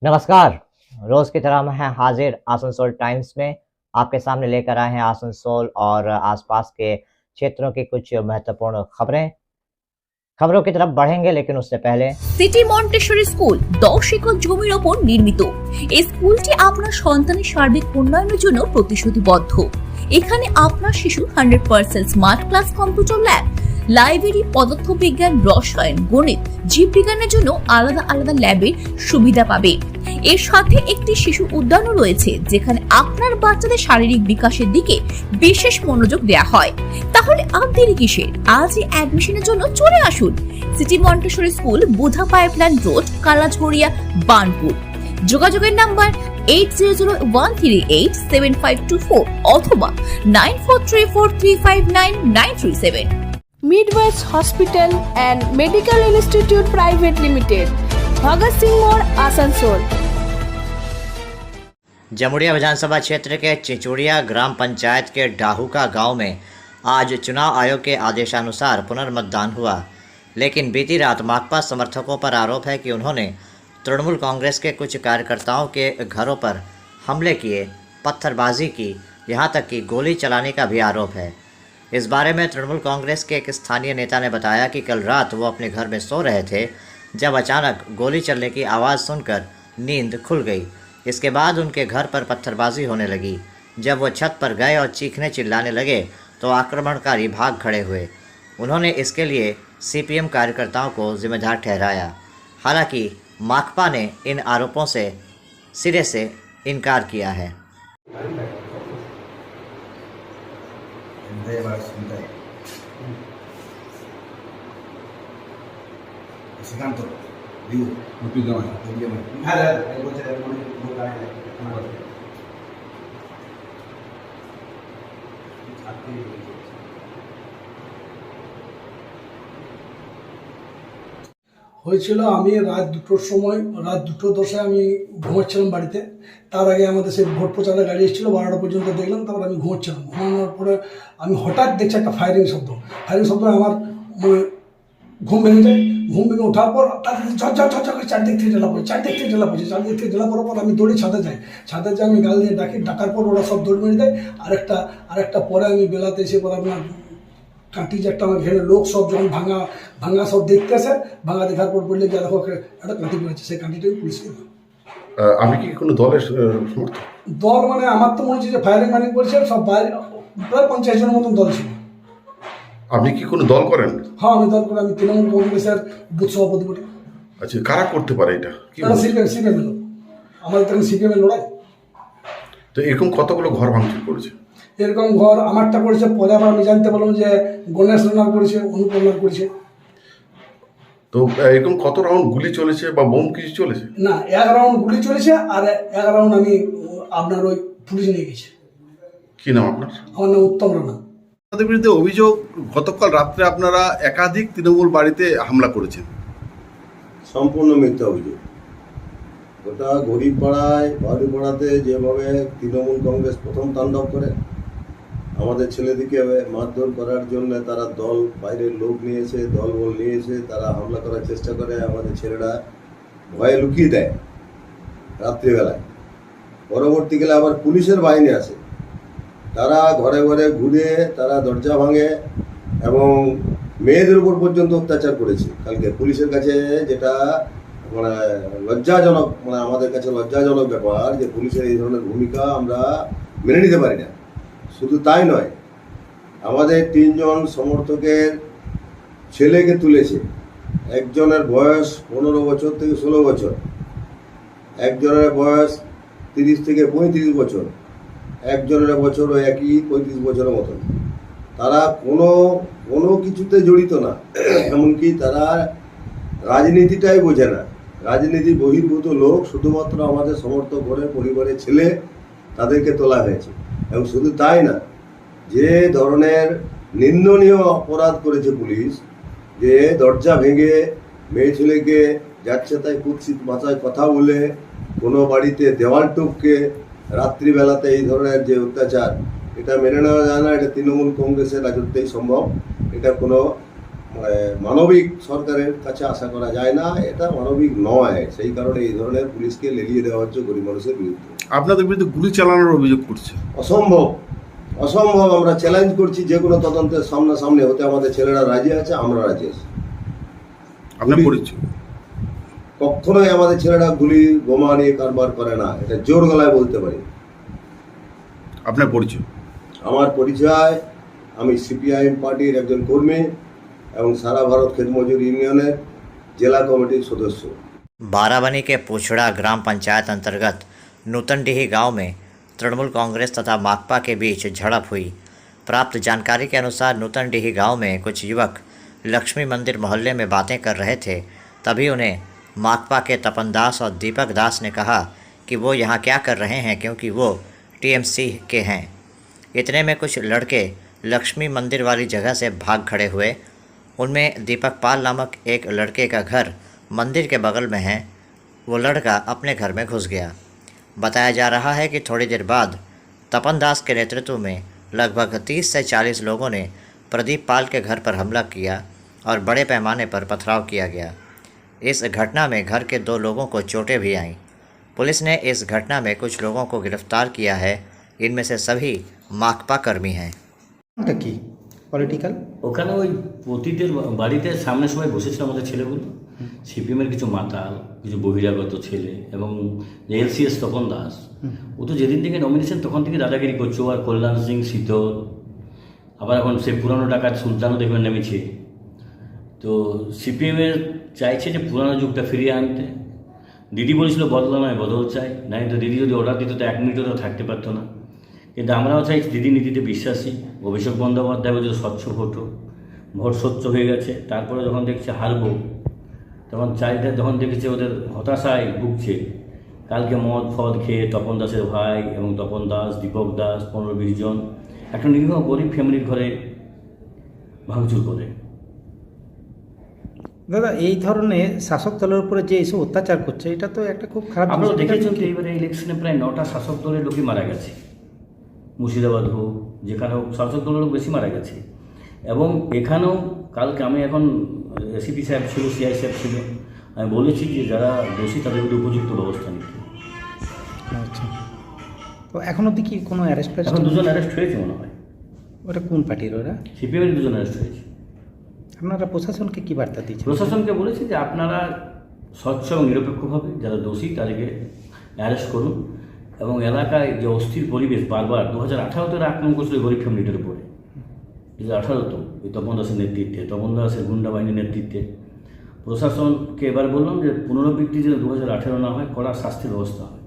नमस्कार। रोज की तरह हम हैं हाजिर आसनसोल टाइम्स में। आपके सामने लेकर आए हैं आसनसोल और आसपास के क्षेत्रों की कुछ महत्वपूर्ण खबरों की तरफ बढ़ेंगे, लेकिन उससे पहले সিটি মন্টেসরি স্কুল 10 একর জমির ওপর নির্মিত। এই স্কুলটি আপনার সন্তানের সার্বিক উন্নয়নের জন্য প্রতিশ্রুতিবদ্ধ। এখানে আপনার শিশু 100% smart class, computer lab, library, পদার্থবিজ্ঞান, রসায়ন, গণিত, জীববিজ্ঞানের জন্য আলাদা আলাদা ল্যাবের সুবিধা পাবে। এর সাথে একটি শিশু উদ্যানও রয়েছে, যেখানে আপনার বাচ্চাদের শারীরিক বিকাশের দিকে বিশেষ মনোযোগ দেওয়া হয়। তাহলে আর দেরি কিসের? আজই অ্যাডমিশনের জন্য চলে আসুন সিটি মন্টেসরি স্কুল, বুধা পাইপলাইন রোড, কালাঝড়িয়া, বার্নপুর। যোগাযোগের নাম্বার 8001387524 অথবা 9434359937। Midwest Hospital and Medical Institute Private Limited, Bhagat Singh मोड़, आसनसोल। जमुड़िया विधानसभा क्षेत्र के चिचुड़िया ग्राम पंचायत के डाहुका गांव में आज चुनाव आयोग के आदेशानुसार पुनर्मतदान हुआ, लेकिन बीती रात माकपा समर्थकों पर आरोप है कि उन्होंने तृणमूल कांग्रेस के कुछ कार्यकर्ताओं के घरों पर हमले किए, पत्थरबाजी की, यहां तक कि गोली चलाने का भी आरोप है। इस बारे में तृणमूल कांग्रेस के एक स्थानीय नेता ने बताया कि कल रात वो अपने घर में सो रहे थे, जब अचानक गोली चलने की आवाज़ सुनकर नींद खुल गई। इसके बाद उनके घर पर पत्थरबाजी होने लगी। जब वो छत पर गए और चीखने चिल्लाने लगे तो आक्रमणकारी भाग खड़े हुए। उन्होंने इसके लिए सीपीएम कार्यकर्ताओं को जिम्मेदार ठहराया। हालांकि माकपा ने इन आरोपों से सिरे से इनकार किया है। সিদ্ধান্ত দিও মুক্তি জামাই হ্যাঁ এই বছর হয়েছিল আমি রাত 2:10 আমি ঘুমাচ্ছিলাম বাড়িতে। তার আগে আমাদের সেই ভোট প্রচারের গাড়ি এসেছিলো, 12টা পর্যন্ত দেখলাম। তারপর আমি ঘুমাচ্ছিলাম। ঘুমানোর পরে আমি হঠাৎ দেখছি একটা ফায়ারিং শব্দ। আমার ঘুম ভেঙে যায়। ঘুম ভেঙে ওঠার পর তাদের ঝরঝর করে চারদিক থেকে জ্বালা পড়ছে। চারদিক থেকে জ্বালা পড়ার পর আমি দৌড়ে ছাদে যাই। আমি গাল দিয়ে ডাকার পর ওরা সব দৌড় মেরে দেয়। আরেকটা পরে আমি বেলাতে এসে পরে আপনার কাঁটি যে একটা আমার ঘেরে লোক সব যখন ভাঙা সব দেখতে আসে। ভাঙা দেখার পর বললে যে দেখো একটা কাঁটি পড়েছে, সেই কাঁটিটাই পুলিশকে দাও। আপনি কি কোনো দলের দল মানে আমার তো মনে হচ্ছে যে ফায়ারিং মাইনিং করছে সব বাইরে, প্রায় 50 জনের মতন দল ছিল। আপনি কি কোনো দল করেন? হ্যাঁ, আমি দল করি। আমি তৃণমূল কংগ্রেসের বুথ সভাপতি বলি। আচ্ছা, কারা করতে পারে এটা? সিপিএম লোক, আমাদের তখন সিপিএম এর লড়াই। তো এরকম কতগুলো ঘর ভাঙচুর করেছে? এরকম ঘর আমারটা করেছে, পরে আবার আমি জানতে পারলাম যে গণেশ রানার করেছে, অনুপ্রেরণার করেছে। তো এরকম কত রাউন্ড গুলি চলেছে বা বোম কিছু চলেছে? না, 1 রাউন্ড গুলি চলেছে আর 1 রাউন্ড আমি আপনার ওই পুলিশ নিয়ে গেছি। কি নাম আপনার? আমার নাম উত্তম রানা। আপনাদের বিরুদ্ধে অভিযোগ, গতকাল রাত্রে আপনারা একাধিক তৃণমূল বাড়িতে হামলা করেছেন। সম্পূর্ণ মিথ্যা অভিযোগ। ওটা বাড়িপাড়াতে যেভাবে তৃণমূল কংগ্রেস প্রথম তাণ্ডব করে, আমাদের ছেলেদিকে মারধর করার জন্য তারা দল বাইরের লোক নিয়েছে, দলবল নিয়েছে, তারা হামলা করার চেষ্টা করে। আমাদের ছেলেরা ভয়ে লুকিয়ে দেয় রাত্রিবেলায়। পরবর্তীকালে আবার পুলিশের বাহিনী আসে, তারা ঘরে ঘরে ঘুরে তারা দরজা ভাঙে এবং মেয়েদের উপর পর্যন্ত অত্যাচার করেছে। কালকে পুলিশের কাছে যেটা লজ্জাজনক, আমাদের কাছে লজ্জাজনক ব্যাপার যে পুলিশের এই ধরনের ভূমিকা আমরা মেনে নিতে পারি না। শুধু তাই নয়, আমাদের 3 জন সমর্থকের ছেলেকে তুলেছে। একজনের বয়স 15 বছর থেকে 16 বছর, একজনের বয়স 30 থেকে 35 বছর, একজনের বছর ওই একই 35 বছরের মতন। তারা কোনো কিছুতে জড়িত না, এমনকি তারা রাজনীতিটাই বোঝে না। রাজনীতি বহির্ভূত লোক, শুধুমাত্র আমাদের সমর্থক ঘরের পরিবারের ছেলে, তাদেরকে তোলা হয়েছে। এবং শুধু তাই না, যে ধরনের নিন্দনীয় অপরাধ করেছে পুলিশ, যে দরজা ভেঙে মেয়ে ছেলেকে যাচ্ছে তাই কুৎসিত ভাষায় কথা বলে, কোনো বাড়িতে দেওয়াল টপকে রাত্রিবেলাতে এই ধরনের যে অত্যাচার, এটা মেনে নেওয়া যায় না। এটা তৃণমূল কংগ্রেসের রাজত্বেই সম্ভব। এটা কোনো মানবিক সরকারের কাছে আশা করা যায় না, এটা মানবিক নয়। সেই কারণে এই ধরনের পুলিশকে লেলিয়ে দেওয়া হচ্ছে গরিব মানুষের বিরুদ্ধে। আপনাদের বিরুদ্ধে গুলি চালানোর অভিযোগ করছে। অসম্ভব, অসম্ভব। আমরা চ্যালেঞ্জ করছি, যে কোনো তদন্তের সামনাসামনি হতে আমাদের ছেলেরা রাজি আছে, আমরা রাজি আছি। আপনার পরিচয়? কখনোই আমাদের ছেলেরা গুলি বোমা নিয়ে কারবার করে না, এটা জোর গলায় বলতে পারি। আপনার পরিচয়? আমার পরিচয়, আমি সিপিআইএম পার্টির একজন কর্মী এবং सारा भारत खेत मजदूर यूनियन जिला कमेटी सदस्य। बाराबनी के पुछड़ा ग्राम पंचायत अंतर्गत नूतनडीही गांव में तृणमूल कांग्रेस तथा माकपा के बीच झड़प हुई। प्राप्त जानकारी के अनुसार नूतनडीही गांव में कुछ युवक लक्ष्मी मंदिर मोहल्ले में बातें कर रहे थे। तभी उन्हें माकपा के तपन दास और दीपक दास ने कहा कि वो यहाँ क्या कर रहे हैं, क्योंकि वो टीएमसी के हैं। इतने में कुछ लड़के लक्ष्मी मंदिर वाली जगह से भाग खड़े हुए। उनमें दीपक पाल नामक एक लड़के का घर मंदिर के बगल में है। वो लड़का अपने घर में घुस गया। बताया जा रहा है कि थोड़ी देर बाद तपन दास के नेतृत्व में लगभग 30 से 40 लोगों ने प्रदीप पाल के घर पर हमला किया और बड़े पैमाने पर पथराव किया गया। इस घटना में घर के 2 लोगों को चोटें भी आईं। पुलिस ने इस घटना में कुछ लोगों को गिरफ्तार किया है। इनमें से सभी माकपा कर्मी हैं। কি পলিটিক্যাল? ওখানে ওই পতিতের বাড়িতে সামনে সবাই বসেছিল আমাদের ছেলেগুলো, সিপিএমের কিছু মাতাল, কিছু বহিরাগত ছেলে এবং এলসিএস তপন দাস। ও তো যেদিন থেকে নমিনেশন তখন থেকে দাদাগিরি করছে। ও আর কল্যাণ সিং শীতল, আবার এখন সে পুরানো ডাকাত সুলতানও দেখবেন নেমেছে। তো সিপিএমের চাইছে যে পুরানো যুগটা ফিরিয়ে আনতে। দিদি বলেছিল বদলা নয় বদল চাই, নাই তো দিদি যদি অর্ডার দিত তো 1 মিনিটও তো থাকতে পারতো না। কিন্তু আমরাও চাই দিদি নীতিতে বিশ্বাসী। অভিষেক বন্দ্যোপাধ্যায় বলছে স্বচ্ছ ভোট, ভোট স্বচ্ছ হয়ে গেছে। তারপরে যখন দেখছে হারবো, তখন চাইতে যখন দেখেছে ওদের হতাশায় ভুগছে, কালকে মদ ফদ খেয়ে তপন দাসের ভাই এবং তপন দাস, দীপক দাস 15-20 জন একটা নিরীহ গরিব ফ্যামিলির ঘরে ভাঙচুর করে। দাদা, এই ধরনের শাসক দলের উপরে যে এইসব অত্যাচার করছে, এটা তো একটা খুব খারাপ। আপনারা দেখেছেন তো এইবারে ইলেকশনে প্রায় 9টা শাসক দলের লোকই মারা গেছে। মুর্শিদাবাদ হোক, যেখানে হোক, শাসক দলের লোক বেশি মারা গেছে। এবং এখানেও কালকে আমি এখন এসিপি সাহেব ছিল, সিআই সাহেব ছিল, আমি বলেছি যে যারা দোষী তাদের বিরুদ্ধে উপযুক্ত ব্যবস্থা নিতে। আচ্ছা, তো এখন অবধি কি কোনো অ্যারেস্ট হয়েছে? এখন 2 জন অ্যারেস্ট হয়েছে মনে হয়। ওটা কোন পার্টির? ওরা সিপিএমের 2 জন অ্যারেস্ট হয়েছে। আপনারা প্রশাসনকে কি বার্তা দিচ্ছেন? প্রশাসনকে বলেছি যে আপনারা স্বচ্ছ এবং নিরপেক্ষভাবে যারা দোষী তাদেরকে অ্যারেস্ট করুন। এবং এলাকায় যে অস্থির পরিবেশ, বারবার 2018-তে আক্রমণ করছিল গরিব ফ্যামিলিটার উপরে, 2018 এই তপন দাসের নেতৃত্বে, তপন দাসের গুন্ডা বাহিনীর নেতৃত্বে। প্রশাসনকে এবার বললাম যে পুনরাবৃত্তি যেন 2018 না হয়, কড়া শাস্তির ব্যবস্থা হয়।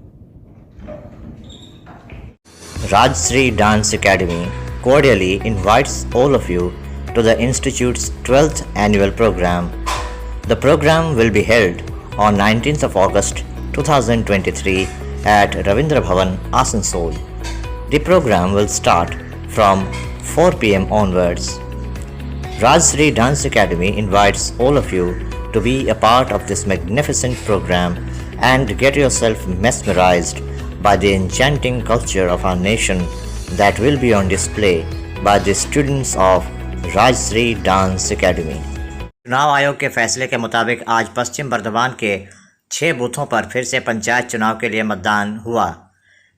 Rajshri Dance Academy cordially invites all of you to the Institute's 12th annual program. The program will be held on 19th of August 2023 at Ravindra Bhavan, Asansol. The program will start from 4 p.m. onwards. Rajshri Dance Academy invites all of you to be a part of this magnificent program and get yourself mesmerized by the enchanting culture of our nation that will be on display by the students of Rajshree dance academy. चुनाव आयोग के फैसले के मुताबिक आज पश्चिम बर्धमान के 6 बूथों पर फिर से पंचायत चुनाव के लिए मतदान हुआ।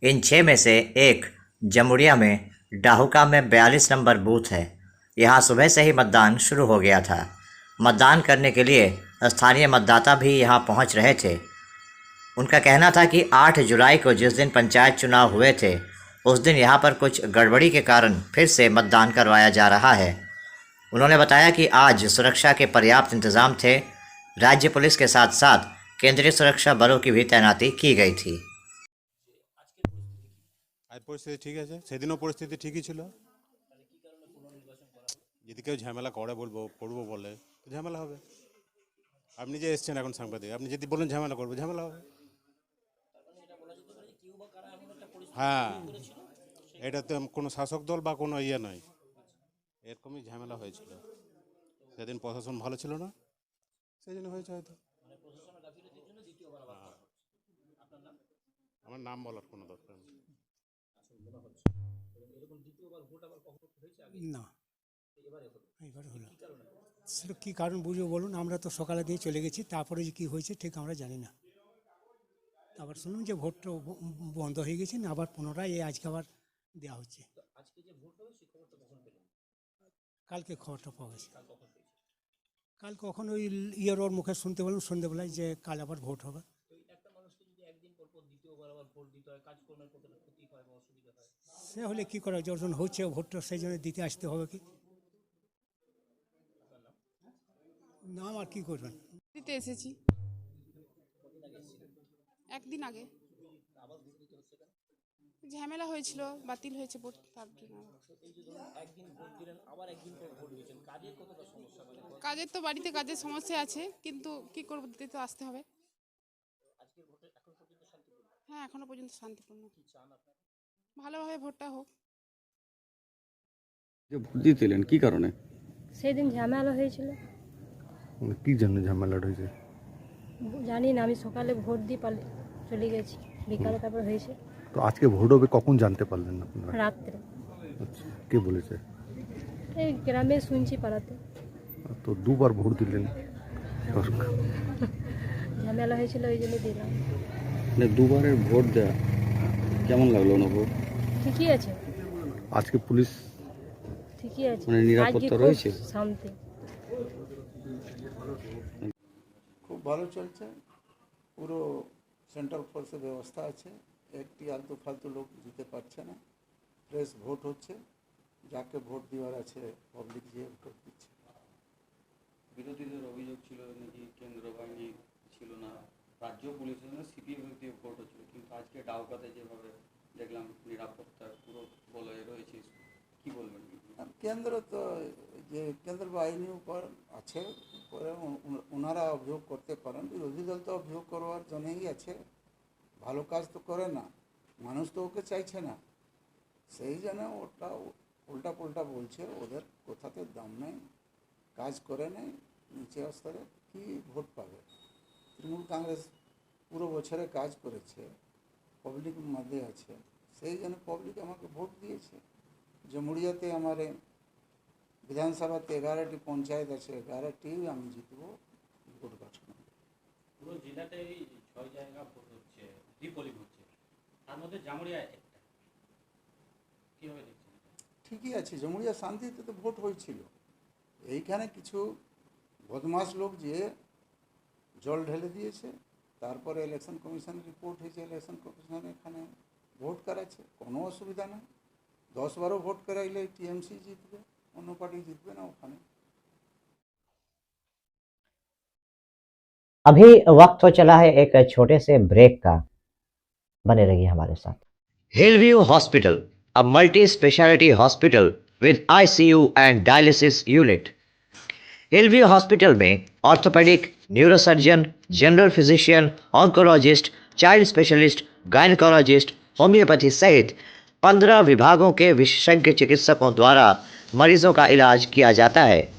इन 6 में से एक जमुड़िया में डाहुका में 42 नंबर बूथ है। यहाँ सुबह से ही मतदान शुरू हो गया था। मतदान करने के लिए स्थानीय मतदाता भी यहाँ पहुँच रहे थे। उनका कहना था कि 8 जुलाई को जिस दिन पंचायत चुनाव हुए थे, उस दिन यहाँ पर कुछ गड़बड़ी के कारण फिर से मतदान करवाया जा रहा है। उन्होंने बताया कि आज सुरक्षा के पर्याप्त इंतजाम थे। राज्य पुलिस के साथ साथ केंद्रीय सुरक्षा बलों की भी तैनाती की गई थी। आज परिस्थिति ठीक है, সেদিনও পরিস্থিতি ঠিকই ছিল। যদি কেউ ঝামেলা করে করবো বলে ঝামেলা হবে। আপনি যে এসছেন এখন সাংবাদিক, আপনি যদি বলেন ঝামেলা করবো, ঝামেলা হবে। হ্যাঁ, এটা তো কোনো শাসক দল বা কোনো ইয়ে নয়, এরকমই ঝামেলা হয়েছিল। সেদিন প্রশাসন ভালো ছিল না, সেই জন্য হয়েছে হয়তো। আমার নাম বলার কোনো দরকার নেই। না। এবারে হলো সেটা কী কারণ বুঝবো বলুন, আমরা তো সকালে দিয়ে চলে গেছি, তারপরে যে কী হয়েছে ঠিক আমরা জানি না। আবার শুনলাম যে ভোটটা বন্ধ হয়ে গেছে, না আবার পুনরায় আজকে আবার দেওয়া হচ্ছে। কালকে খবরটা পাওয়া গেছে। কাল কখন ওই ওর মুখে শুনতে পেলাম সন্ধ্যেবেলায় যে কাল আবার ভোট হবে। সে হলে কী করা, যখন হচ্ছে ভোটটা সেই জন্য দিতে আসতে হবে কি না, আর কী করবেন। দিতে এসেছি একদিন আগে, ঝামেলা হয়েছিল, বাতিল হয়েছে ভোট, তার জন্য। কাজের তো বাড়িতে কাজের সমস্যা আছে, কিন্তু কি করবো, দিতে তো আসতে হবে। হ্যাঁ, এখনো পর্যন্ত শান্তিপূর্ণ, ভালোভাবে ভোটটা হোক। যে ভোট দিতেলেন কি কারণে? সেই দিন ঝামেলা হয়েছিল, মানে কি জন্য ঝামেলাটা হয়েছে? জানি না, আমি সকালে ভোট দিয়ে চলে গেছি, বিকালে তারপর হয়েছে। তো আজকে ভোট হবে কখন জানতে পারলেন আপনারা? রাত্রে। আচ্ছা, কে বলেছে? এই গ্রামে শুনছি, পাড়াতে। তো দুবার ভোট দিলেন, ঝামেলা হয়েছিল ওই জন্য দিলাম। মানে দুবারের ভোট দেওয়া কেমন লাগলো অনুভব? ঠিকই আছে, আজকে পুলিশ ঠিকই আছে, মানে নিরাপত্তা রয়েছে, শান্তি। খুব ভালো চলছে, পুরো সেন্ট্রাল ফোর্সের ব্যবস্থা আছে, একটি আলতু ফালতু লোক দিতে পারছে না, ফ্রেশ ভোট হচ্ছে, যাকে ভোট দেওয়ার আছে পাবলিক যে ভোট দিচ্ছে। বিরোধীদের অভিযোগ ছিল নাকি কেন্দ্র বাহিনী ছিল না, রাজ্য পুলিশের জন্য সিপিএম দিয়ে ভোট হচ্ছিল, কিন্তু আজকে ডাউকাতে যেভাবে দেখলাম নিরাপত্তার পুরো বলয়ে রয়েছে, কি বলবেন? কেন্দ্র তো যে কেন্দ্র বাহিনীর উপর আছে, ওনারা অভিযোগ করতে পারেন, বিরোধী দল তো অভিযোগ করবার জন্যই আছে, ভালো কাজ তো করে না, মানুষ তো ওকে চাইছে না, সেই জন্য ওটা উল্টা পুল্টা বলছে, ওদের কোথাতে দাম নেই, কাজ করে নেই, নিচে স্তরে কি ভোট পাবে। তৃণমূল কংগ্রেস পুরো বছরে কাজ করেছে, পাবলিক মধ্যে আছে, সেই জন্য পাবলিক আমাকে ভোট দিয়েছে। জমুরিয়াতে আমার বিধানসভাতে 11টি পঞ্চায়েত আছে, 11টি আমি জিতবো ভোট গঠন। পুরো জেলাতেই 6 জায়গা ভোট হচ্ছে, রিপোলিং হচ্ছে, তার মধ্যে জামুরিয়া একটা, কীভাবে দেখছেন? ঠিকই আছে, জমুরিয়া শান্তিতে তো ভোট হয়েছিল, এইখানে কিছু বদমাস লোক যে জল ঢেলে দিয়েছে, তারপরে ইলেকশন কমিশনের রিপোর্ট হয়েছে, ইলেকশন কমিশন এখানে ভোট করাচ্ছে, কোনো অসুবিধা নেই, 10-12 ভোট করাইলে টিএমসি জিতবে, অন্য পার্টি জিতবে না ওখানে। अभी वक्त हो चला है एक छोटे से ब्रेक का, बने रहिए हमारे साथ। Hillview hospital, a multi speciality hospital with ICU and dialysis unit. Hillview hospital में orthopaedic, neurosurgeon, general physician, oncologist, child specialist, gynaecologist, homeopathy सहित 15 विभागों के विशेषज्ञ चिकित्सकों द्वारा मरीजों का इलाज किया जाता है।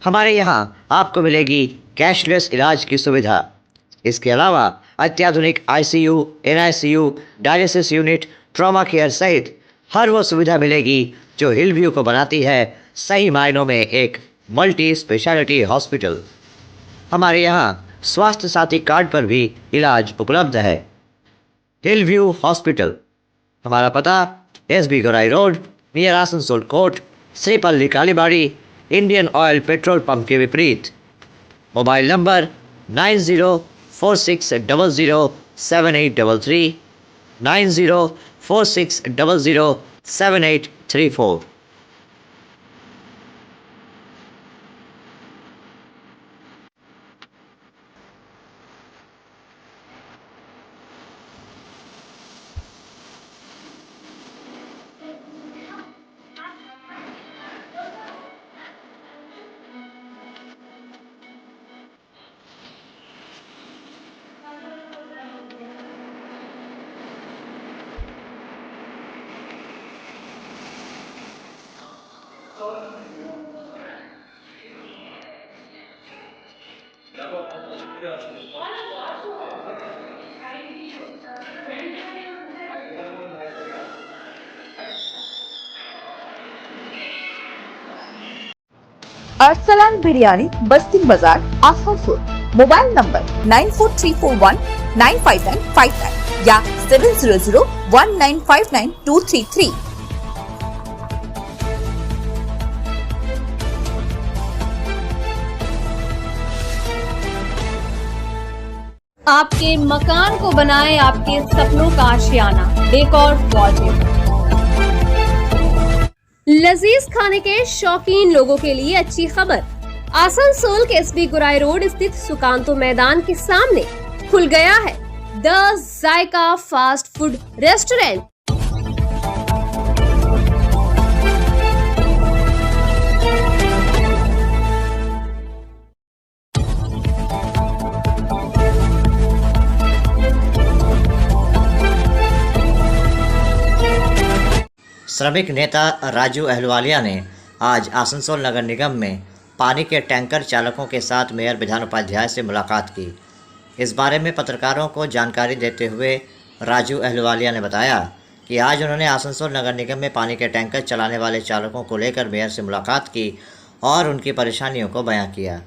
हमारे यहाँ आपको मिलेगी कैशलेस इलाज की सुविधा। इसके अलावा अत्याधुनिक ICU, NICU, dialysis unit, trauma care सहित हर वो सुविधा मिलेगी जो हिलव्यू को बनाती है सही मायनों में एक मल्टी स्पेशलिटी हॉस्पिटल। हमारे यहाँ स्वास्थ्य साथी कार्ड पर भी इलाज उपलब्ध है। हिलव्यू हॉस्पिटल, हमारा पता SB Gorai road, near Asansol court, Sripally Kalibari, Indian oil petrol pump के विपरीत। Mobile number 9046007833, 9046007834। अरसलान बिरयानी बस्ती बाजार आसनसोल। मोबाइल नंबर 9434195959 या 7001959233। आपके मकान को बनाए आपके सपनों का आशियाना, डेकोर वॉलपेपर। लजीज खाने के शौकीन लोगों के लिए अच्छी खबर। आसनसोल के एसबी गुराई रोड स्थित सुकांतो मैदान के सामने खुल गया है the Zaika fast food restaurant. श्रमिक नेता राजू अहलुवालिया ने आज आसनसोल नगर निगम में पानी के टैंकर चालकों के साथ मेयर विधान उपाध्याय से मुलाकात की। इस बारे में पत्रकारों को जानकारी देते हुए राजू अहलुवालिया ने बताया कि आज उन्होंने आसनसोल नगर निगम में पानी के टैंकर चलाने वाले चालकों को लेकर मेयर से मुलाकात की और उनकी परेशानियों को बयां किया।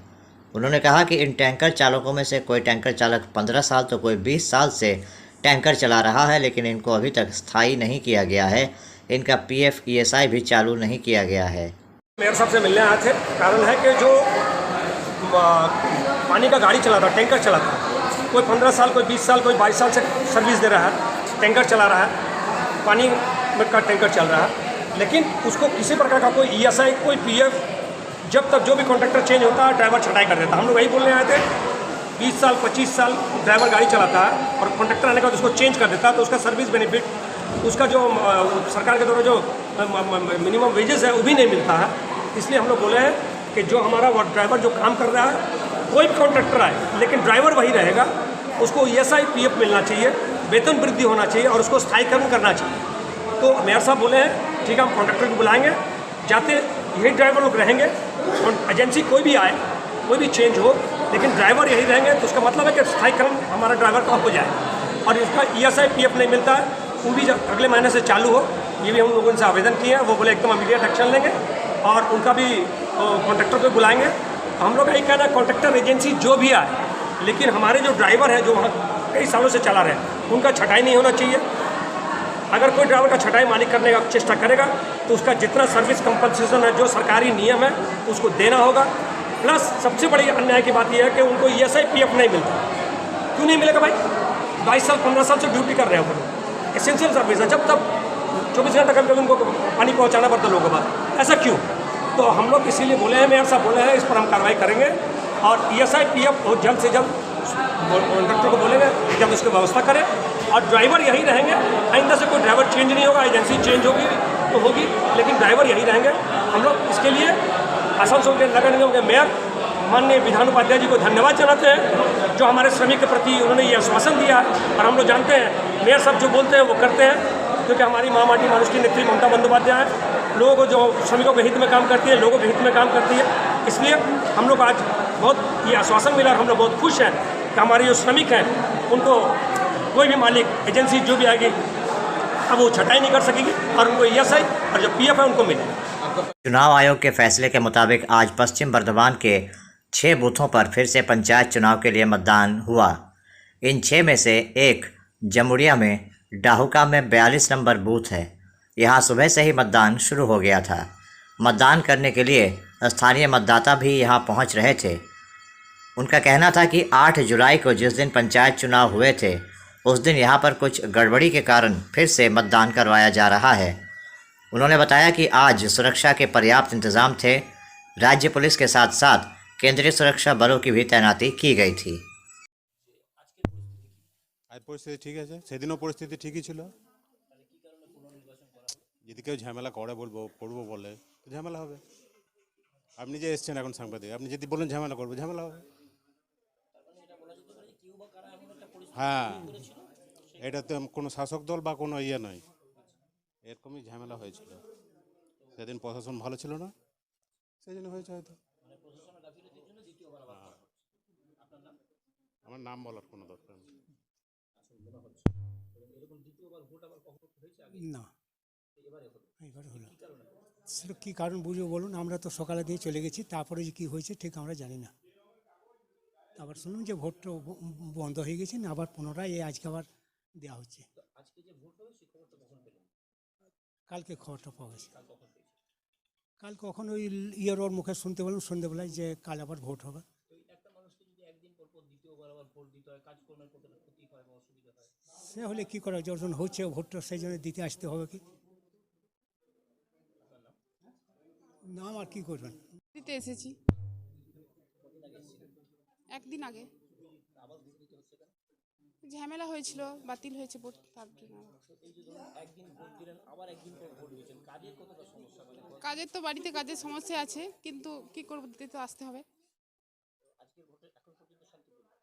उन्होंने कहा कि इन टैंकर चालकों में से कोई टैंकर चालक 15 साल तो कोई 20 साल से टैंकर चला रहा है, लेकिन इनको अभी तक स्थायी नहीं किया गया है। इनका PF ESI भी चालू नहीं किया गया है। मेयर साहब से मिलने आए थे। कारण है कि जो पानी का गाड़ी चलाता, टैंकर चलाता, कोई 15 साल, कोई 20 साल, कोई 22 साल से सर्विस दे रहा है, टैंकर चला रहा है, पानी का टैंकर चल रहा है, लेकिन उसको किसी प्रकार का कोई ESI, कोई PF, जब तक जो भी कॉन्ट्रैक्टर चेंज होता है ड्राइवर छटाई कर देता है। हम लोग वही बोलने आए थे, 20 साल 25 साल ड्राइवर गाड़ी चलाता है और कॉन्ट्रैक्टर आने के बाद उसको चेंज कर देता है, तो उसका सर्विस बेनिफिट, उसका जो सरकार के द्वारा जो मिनिमम वेजेस है वो भी नहीं मिलता है। इसलिए हम लोग बोले हैं कि जो हमारा ड्राइवर जो काम कर रहा है, कोई भी कॉन्ट्रैक्टर आए लेकिन ड्राइवर वही रहेगा, उसको ESI PF मिलना चाहिए, वेतन वृद्धि होना चाहिए और उसको स्थायीकरण करना चाहिए। तो मेयर साहब बोले हैं ठीक है, हम कॉन्ट्रैक्टर को बुलाएंगे, जाते यही ड्राइवर लोग रहेंगे, एजेंसी कोई भी आए, कोई भी चेंज हो, लेकिन ड्राइवर यही रहेंगे, तो उसका मतलब है कि स्थायीकरण हमारा ड्राइवर का हो जाए। और इसका ESI PF नहीं मिलता है, वो भी अगले महीने से चालू हो, ये भी हम लोगों से आवेदन किए हैं। वो बोले एकदम इमीडिएट एक्शन लेंगे और उनका भी कॉन्ट्रैक्टर को बुलाएंगे। हम लोग का यही कहना है, कॉन्ट्रैक्टर एजेंसी जो भी आए, लेकिन हमारे जो ड्राइवर हैं जो वहाँ कई सालों से चला रहे हैं, उनका छटाई नहीं होना चाहिए। अगर कोई ड्राइवर का छटाई मालिक करने का चेष्टा करेगा तो उसका जितना सर्विस कंपनसेशन है, जो सरकारी नियम है, उसको देना होगा। प्लस सबसे बड़ी अन्याय की बात यह है कि उनको ESI PF नहीं मिलता। क्यों नहीं मिलेगा भाई? 22 साल 15 साल से ड्यूटी कर रहे हैं वो लोग, एसेंशियल सर्विस है, जब तक 24 घंटा कभी कभी उनको पानी पहुंचाना पड़ता है लोगों के पास, ऐसा क्यों? तो हम लोग इसीलिए बोले हैं, मेयर साहब बोले हैं, इस पर हम कार्रवाई करेंगे और ESI PF बहुत जल्द से जल्द कॉन्ट्रैक्टर को बोलेंगे जब उसकी व्यवस्था करें और ड्राइवर यही रहेंगे। आइंदा से कोई ड्राइवर चेंज नहीं होगा, एजेंसी चेंज होगी तो होगी, लेकिन ड्राइवर यही रहेंगे। हम लोग इसके लिए आसनसोल के नगर निगम के मेयर माननीय विधान उपाध्याय जी को धन्यवाद जनाते हैं, जो हमारे श्रमिक के प्रति उन्होंने ये आश्वासन दिया। और हम लोग जानते हैं मेयर साहब जो बोलते हैं वो करते हैं, क्योंकि हमारी माँ माटी मानुष की नेत्री ममता बंदोपाध्याय लोगों को जो श्रमिकों के हित में काम करती है, लोगों के हित में काम करती है। इसलिए हम लोग आज बहुत ये आश्वासन मिला और हम लोग बहुत खुश हैं कि हमारे जो श्रमिक हैं उनको कोई भी मालिक एजेंसी जो भी आएगी अब वो छटाई नहीं कर सकेगी और उनको ESI और जो PF है उनको मिलेगा। चुनाव आयोग के फैसले के मुताबिक आज पश्चिम बर्धमान के 6 बूथों पर फिर से पंचायत चुनाव के लिए मतदान हुआ। इन 6 में से एक जमुड़िया में डाहुका में 42 नंबर बूथ है। यहाँ सुबह से ही मतदान शुरू हो गया था। मतदान करने के लिए स्थानीय मतदाता भी यहाँ पहुँच रहे थे। उनका कहना था कि 8 जुलाई को जिस दिन पंचायत चुनाव हुए थे उस दिन यहाँ पर कुछ गड़बड़ी के कारण फिर से मतदान करवाया जा रहा है। उन्होंने बताया कि आज सुरक्षा के पर्याप्त इंतजाम थे। राज्य पुलिस के साथ साथ केंद्रीय सुरक्षा बलों की भी तैनाती की गई थी। পরিস্থিতি ঠিক আছে, সেদিনও পরিস্থিতি ঠিকই ছিল। যদি কেউ ঝামেলা করে করবো বলে তো ঝামেলা হবে। আপনি যে এসছেন এখন সাংবাদিক, আপনি যদি বলেন ঝামেলা করবো, ঝামেলা হবে। হ্যাঁ, এটা তো কোনো শাসক দল বা কোনো ইয়ে নয়, এরকমই ঝামেলা হয়েছিল। সেদিন প্রশাসন ভালো ছিল না, সেই জন্য হয়েছে হয়তো। আমার নাম বলার কোনো দরকার নেই। না। এবারে হলো সেটা কী কারণ বুঝবো বলুন, আমরা তো সকালে দিয়ে চলে গেছি, তারপরে যে কী হয়েছে ঠিক আমরা জানি না। আবার শুনুন যে ভোটটা বন্ধ হয়ে গেছে, আবার পুনরায় আজকে আবার দেওয়া হচ্ছে। কালকে খবরটা পাওয়া গেছে। কাল কখন ওই ইয়ের ওর মুখে শুনতে পেলাম সন্ধ্যেবেলায় যে কাল আবার ভোট হবে। সে হলে কী করা, যখন হচ্ছে ভোটটা সেই জন্য দিতে আসতে হবে কি না, আর কী করবেন। দিতে এসেছি একদিন আগে, ঝামেলা হয়েছিল, বাতিল হয়েছে ভোট, তার জন্য। কাজের তো বাড়িতে কাজের সমস্যা আছে, কিন্তু কি করব, দিতে তো আসতে হবে।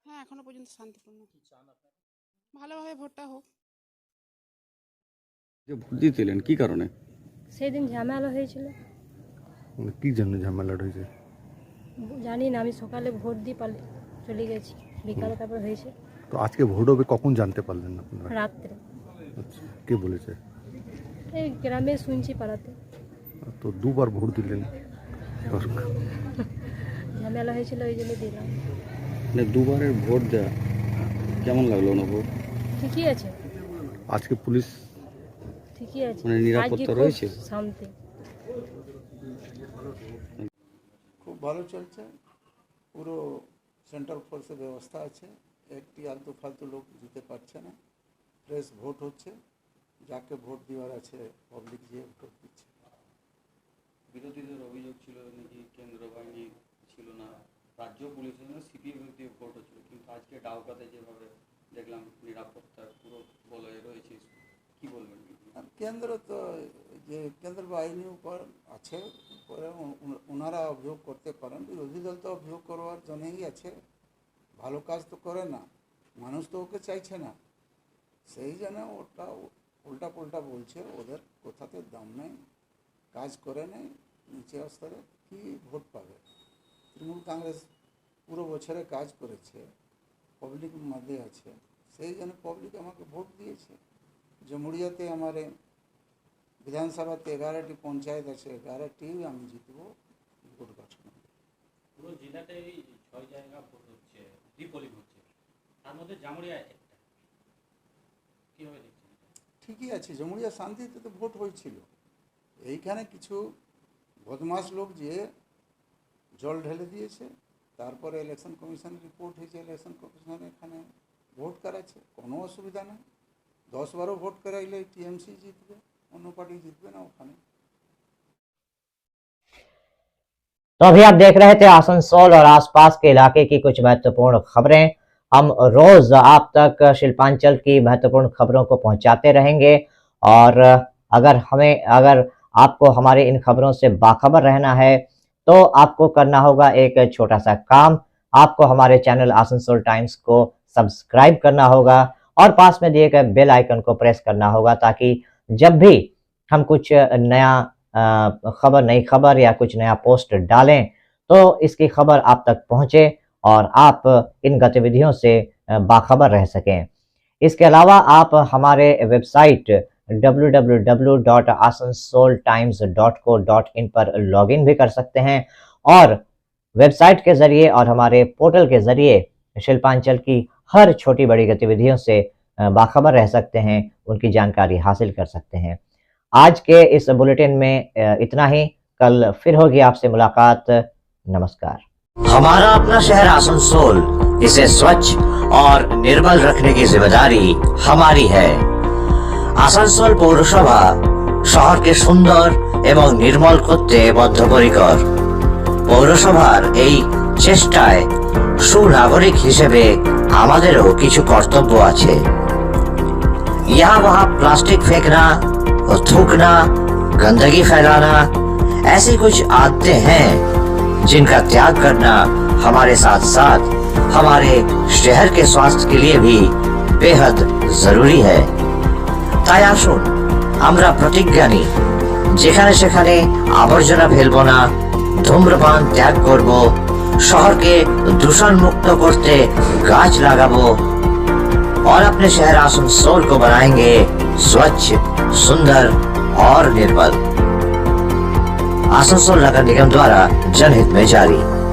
হ্যাঁ, এখনো পর্যন্ত শান্তিপূর্ণ, ভালোভাবে ভোটটা হোক। যে ভোট দিয়েছিলেন কি কারণে? সেদিন ঝামেলা হয়েছিল, কি জন্য ঝামেলাটা হয়েছে? জানি না, আমি সকালে ভোট দিয়ে চলে গেছি, বিকালে তারপর হয়েছে। তো আজকে ভোট হবে কখন জানতে পারলেন আপনারা? রাত্রে। আচ্ছা, কে বলেছে? এই গ্রামে শুনছি, পাড়াতে। তো দুবার ভোট দিলেন, ঝামেলা হয়েছিল ওই জন্য দিলাম। মানে দুবারের ভোট দেওয়া কেমন লাগলো না? ভোট ঠিকই আছে, আজকে পুলিশ ঠিকই আছে, মানে নিরাপত্তা রয়েছে, শান্তি। খুব ভালো চলছে, পুরো সেন্ট্রাল ফোর্সের ব্যবস্থা আছে, একটি আলতু ফালতু লোক দিতে পারছে না, ফ্রেশ ভোট হচ্ছে, যাকে ভোট দেওয়ার আছে পাবলিক যে ভোট দিচ্ছে। বিরোধীদের অভিযোগ ছিল নাকি কেন্দ্র বাহিনী ছিল না, রাজ্য পুলিশের জন্য সিপিএম দিয়ে ভোট হচ্ছিল, কিন্তু আজকে ডাউকাতে যেভাবে দেখলাম নিরাপত্তার পুরো বলয়ে রয়েছে, কি বলবেন? কেন্দ্র তো যে কেন্দ্র বাহিনীর উপর আছে, পরে ওনারা অভিযোগ করতে পারেন, বিরোধী দল তো অভিযোগ করবার জন্যই আছে, ভালো কাজ তো করে না, মানুষ তো ওকে চাইছে না, সেই জন্য ওটা উল্টা পুল্টা বলছে, ওদের কোথাতে দাম নেই, কাজ করে নেই, নিচে স্তরে কি ভোট পাবে। তৃণমূল কংগ্রেস পুরো বছরে কাজ করেছে, পাবলিক মধ্যে আছে, সেই জন্য পাবলিক আমাকে ভোট দিয়েছে। জমুরিয়াতে আমার বিধানসভাতে 11টি পঞ্চায়েত আছে, 11টি আমি জিতব ভোট গঠন। পুরো জেলাতেই 6 জায়গা ভোট হচ্ছে, রিপোলিং হচ্ছে, তার মধ্যে জামুরিয়া একটা, কীভাবে দেখছেন? ঠিকই আছে, জমুরিয়া শান্তিতে তো ভোট হয়েছিল, এইখানে কিছু বদমাস লোক যে জল ঢেলে দিয়েছে, তারপরে ইলেকশন কমিশনের রিপোর্ট হয়েছে, ইলেকশন কমিশন এখানে ভোট করাচ্ছে, কোনো অসুবিধা নেই, 10-12 ভোট করাইলে টিএমসি জিতবে, অন্য पार्टी জিতবে না ওখানে। तो अभी आप देख रहे थे आसनसोल और आसपास के इलाके की कुछ महत्वपूर्ण खबरें। हम रोज आप तक शिल्पांचल की महत्वपूर्ण खबरों को पहुंचाते रहेंगे और अगर आपको हमारे इन खबरों से बाखबर रहना है तो आपको करना होगा एक छोटा सा काम। आपको हमारे चैनल आसनसोल टाइम्स को सब्सक्राइब करना होगा और पास में दिए गए बेल आइकन को प्रेस करना होगा, ताकि जब भी हम कुछ नया नई खबर या कुछ नया पोस्ट डालें तो इसकी खबर आप तक पहुंचे और आप इन गतिविधियों से बाखबर रह सकें। इसके अलावा आप हमारे वेबसाइट www.asansoltimes.co.in पर लॉगिन भी कर सकते हैं और वेबसाइट के जरिए और हमारे पोर्टल के जरिए शिल्पांचल की हर छोटी बड़ी गतिविधियों से बाखबर रह सकते हैं, उनकी जानकारी हासिल कर सकते हैं। आज के इस बुलेटिन में इतना ही, कल फिर होगी आपसे मुलाकात। नमस्कार। हमारा अपना शहर आसनसोल, इसे स्वच्छ और निर्मल रखने की जिम्मेदारी हमारी है। आसनसोल पौरसभा শহরকে সুন্দর এবং নির্মল করতে বদ্ধপরিকর। পৌরসভার এই চেষ্টায় সুনাগরিক হিসেবে আমাদেরও কিছু কর্তব্য আছে। यहाँ वहाँ प्लास्टिक फेंकना, थूकना, गंदगी फैलाना, ऐसी कुछ आदतें हैं जिनका त्याग करना हमारे साथ साथ हमारे शहर के स्वास्थ्य के लिए भी बेहद जरूरी है। তাই আসুন আমরা প্রতিজ্ঞা নিই, যেখানে সেখানে আবর্জনা ফেলবো না, ধূম্রপান ত্যাগ করব, শহরকে দূষণ মুক্ত করতে গাছ লাগাবো और अपने शहर आसनसोल को बनाएंगे स्वच्छ, सुंदर और निर्मल। आसनसोल नगर निगम द्वारा जनहित में जारी।